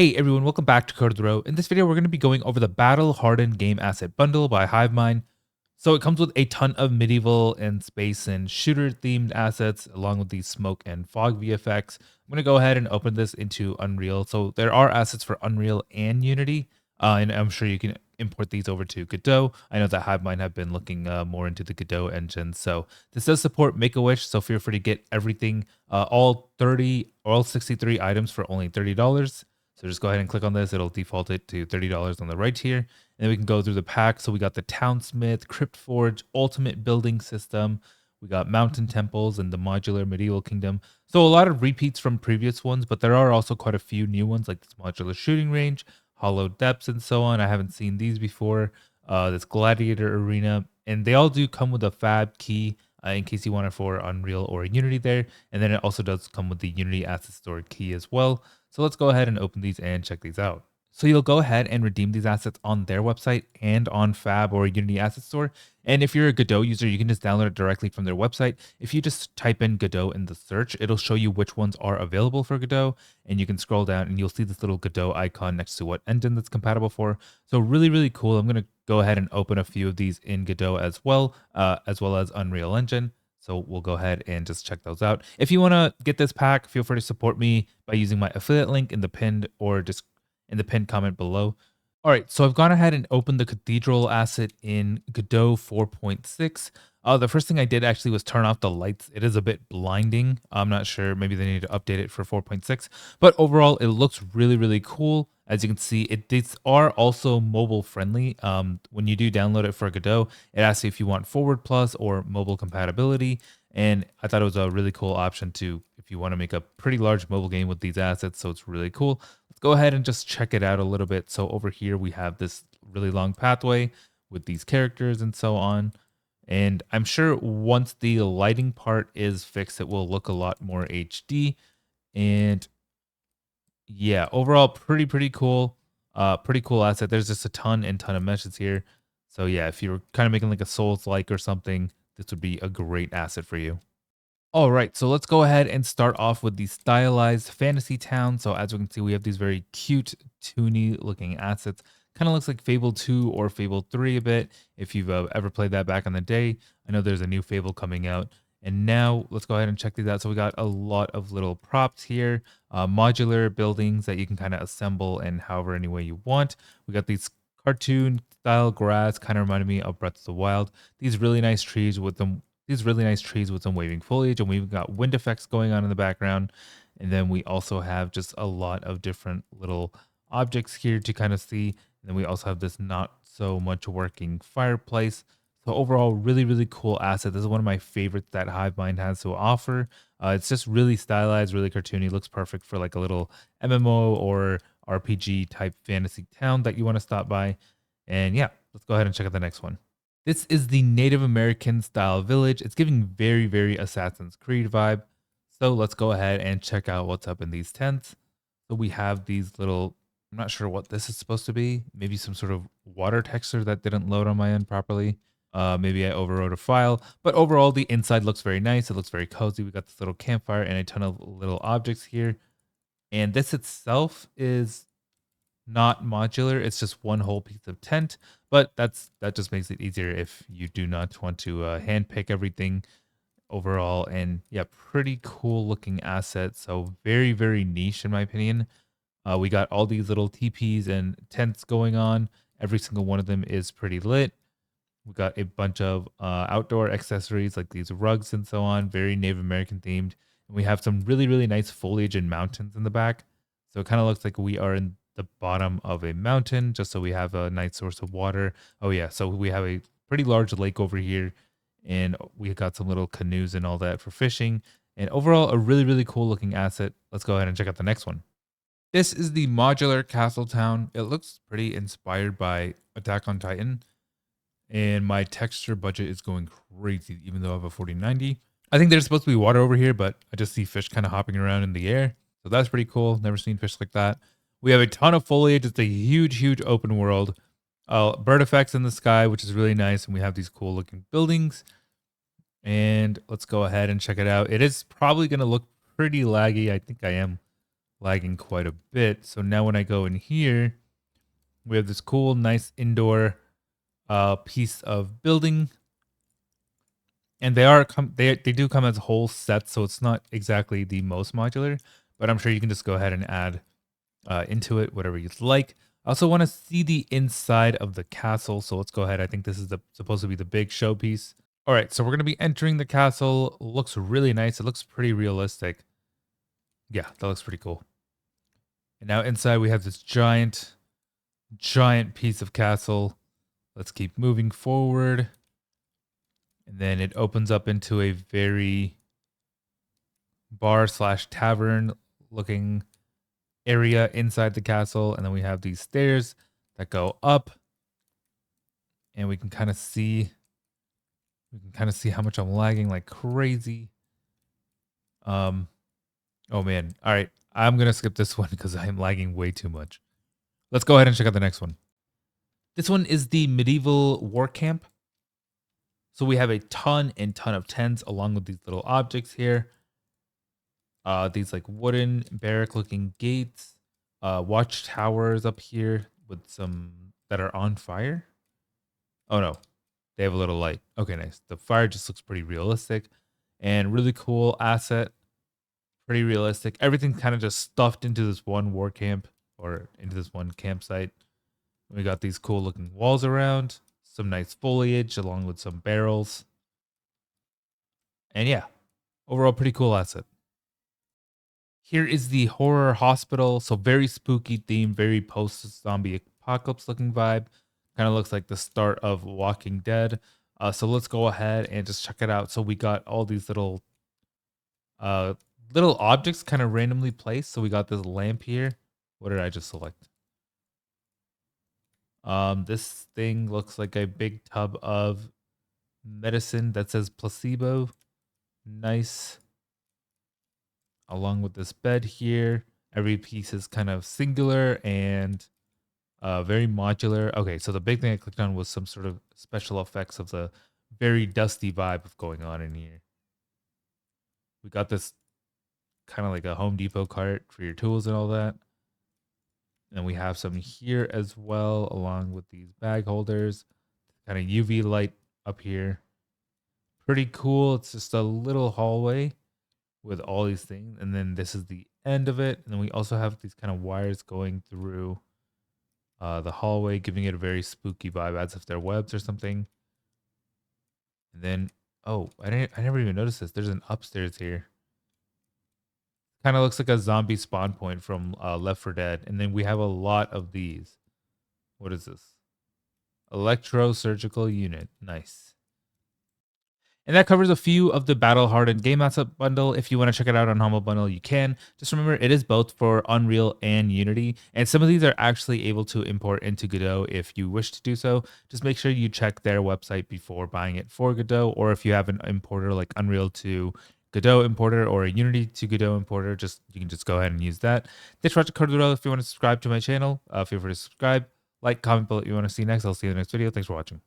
Hey everyone, welcome back to Code of the Row. In this video, we're going to be going over the Battle Hardened Game Asset Bundle by HiveMind. So it comes with a ton of medieval and space and shooter themed assets along with these smoke and fog VFX. I'm going to go ahead and open this into Unreal. So there are assets for Unreal and Unity, and I'm sure you can import these over to Godot. I know that HiveMind have been looking more into the Godot engine. So this does support Make-A-Wish, so feel free to get everything, all 63 items for only $30. So just go ahead and click on this. It'll default it to $30 on the right here. And then we can go through the pack. So we got the Townsmith, Crypt Forge, Ultimate Building System. We got Mountain Temples and the Modular Medieval Kingdom. So a lot of repeats from previous ones, but there are also quite a few new ones like this Modular Shooting Range, Hollow Depths, and so on. I haven't seen these before. This Gladiator Arena. And they all do come with a fab key in case you want it for Unreal or Unity there. And then it also does come with the Unity Asset Store key as well. So let's go ahead and open these and check these out. So you'll go ahead and redeem these assets on their website and on Fab or Unity Asset Store. And if you're a Godot user, you can just download it directly from their website. If you just type in Godot in the search, it'll show you which ones are available for Godot. And you can scroll down and you'll see this little Godot icon next to what engine that's compatible for. So really, really cool. I'm going to go ahead and open a few of these in Godot as well as Unreal Engine. So we'll go ahead and just check those out. If you want to get this pack, feel free to support me by using my affiliate link in the pinned or just in the pinned comment below. All right, so I've gone ahead and opened the Cathedral asset in Godot 4.6. The first thing I did actually was turn off the lights. It is a bit blinding. I'm not sure. Maybe they need to update it for 4.6. But overall, it looks really, really cool. As you can see, these are also mobile friendly. When you do download it for Godot, it asks you if you want Forward Plus or mobile compatibility. And I thought it was a really cool option to, if you want to make a pretty large mobile game with these assets. So it's really cool. Let's go ahead and just check it out a little bit. So over here, we have this really long pathway with these characters and so on. And I'm sure once the lighting part is fixed, it will look a lot more HD. And yeah, overall, pretty cool. Pretty cool asset. There's just a ton of meshes here. So yeah, if you're kind of making like a Souls-like or something, this would be a great asset for you. All right, so let's go ahead and start off with the Stylized Fantasy Town. So as we can see, we have these very cute, toony looking assets. Kind of looks like Fable 2 or Fable 3 a bit, if you've ever played that back in the day. I know there's a new Fable coming out. And now let's go ahead and check these out. So we got a lot of little props here, modular buildings that you can kind of assemble and however any way you want. We got these cartoon style grass, kind of reminded me of Breath of the Wild. These really nice trees with some waving foliage, and we've got wind effects going on in the background. And then we also have just a lot of different little objects here to kind of see. And then we also have this not so much working fireplace. So overall, really cool asset. This is one of my favorites that HiveMind has to offer. It's just really stylized, really cartoony. Looks perfect for like a little MMO or RPG type fantasy town that you want to stop by. And yeah, let's go ahead and check out the next one. This is the Native American style village. It's giving very Assassin's Creed vibe. So let's go ahead and check out what's up in these tents. So we have these little, I'm not sure what this is supposed to be. Maybe some sort of water texture that didn't load on my end properly. Maybe I overwrote a file, but overall the inside looks very nice. It looks very cozy. We got this little campfire and a ton of little objects here. And this itself is not modular. It's just one whole piece of tent, but that just makes it easier if you do not want to hand pick everything overall. And yeah, pretty cool looking asset. So very niche in my opinion. We got all these little teepees and tents going on. Every single one of them is pretty lit. We got a bunch of outdoor accessories like these rugs and so on, very Native American themed. And we have some really nice foliage and mountains in the back. So it kind of looks like we are in the bottom of a mountain, just so we have a nice source of water. Oh yeah, so we have a pretty large lake over here, and we got some little canoes and all that for fishing. And overall, a really cool looking asset. Let's go ahead and check out the next one. This is the modular castle town. It looks pretty inspired by Attack on Titan. And my texture budget is going crazy, even though I have a 4090. I think there's supposed to be water over here, but I just see fish kind of hopping around in the air. So that's pretty cool. Never seen fish like that. We have a ton of foliage. It's a huge open world. Bird effects in the sky, which is really nice. And we have these cool looking buildings. And let's go ahead and check it out. It is probably going to look pretty laggy. I think I am lagging quite a bit. So now when I go in here, we have this cool, nice indoor piece of building. And they do come as whole sets, so it's not exactly the most modular, but I'm sure you can just go ahead and add into it whatever you'd like. I also want to see the inside of the castle, so let's go ahead. I think this is supposed to be the big showpiece. All right, so we're gonna be entering the castle. Looks really nice. It looks pretty realistic. Yeah, that looks pretty cool. And now inside we have this giant piece of castle. Let's keep moving forward. And then it opens up into a very bar slash tavern looking area inside the castle. And then we have these stairs that go up. And we can kind of see how much I'm lagging like crazy. Oh man. All right. I'm gonna skip this one because I'm lagging way too much. Let's go ahead and check out the next one. This one is the medieval war camp. So we have a ton of tents along with these little objects here. These like wooden barrack looking gates, watchtowers up here with some that are on fire. Oh no, they have a little light. Okay, nice. The fire just looks pretty realistic and really cool asset. Pretty realistic. Everything's kind of just stuffed into this one war camp or into this one campsite. We got these cool looking walls around, some nice foliage along with some barrels. And yeah, overall pretty cool asset. Here is the horror hospital. So very spooky theme, very post zombie apocalypse looking vibe. Kind of looks like the start of Walking Dead. So let's go ahead and just check it out. So we got all these uh little objects kind of randomly placed. So we got this lamp here. What did I just select? This thing looks like a big tub of medicine that says placebo. Nice. Along with this bed here. Every piece is kind of singular and very modular. Okay, so the big thing I clicked on was some sort of special effects of the very dusty vibe of going on in here. We got this kind of like a Home Depot cart for your tools and all that. And we have some here as well, along with these bag holders. Kind of UV light up here. Pretty cool. It's just a little hallway with all these things. And then this is the end of it. And then we also have these kind of wires going through the hallway, giving it a very spooky vibe as if they're webs or something. And then, oh, I never even noticed this. There's an upstairs here. Kind of looks like a zombie spawn point from Left 4 Dead. And then we have a lot of these. What is this? Electro-surgical unit. Nice. And that covers a few of the Battle Hardened Game Asset Bundle. If you want to check it out on Humble Bundle, you can. Just remember, it is both for Unreal and Unity. And some of these are actually able to import into Godot if you wish to do so. Just make sure you check their website before buying it for Godot. Or if you have an importer like Unreal to Godot importer or a Unity to Godot importer, you can just go ahead and use that. Thanks for watching Godot. If you want to subscribe to my channel, feel free to subscribe. Like, comment below what you want to see next. I'll see you in the next video. Thanks for watching.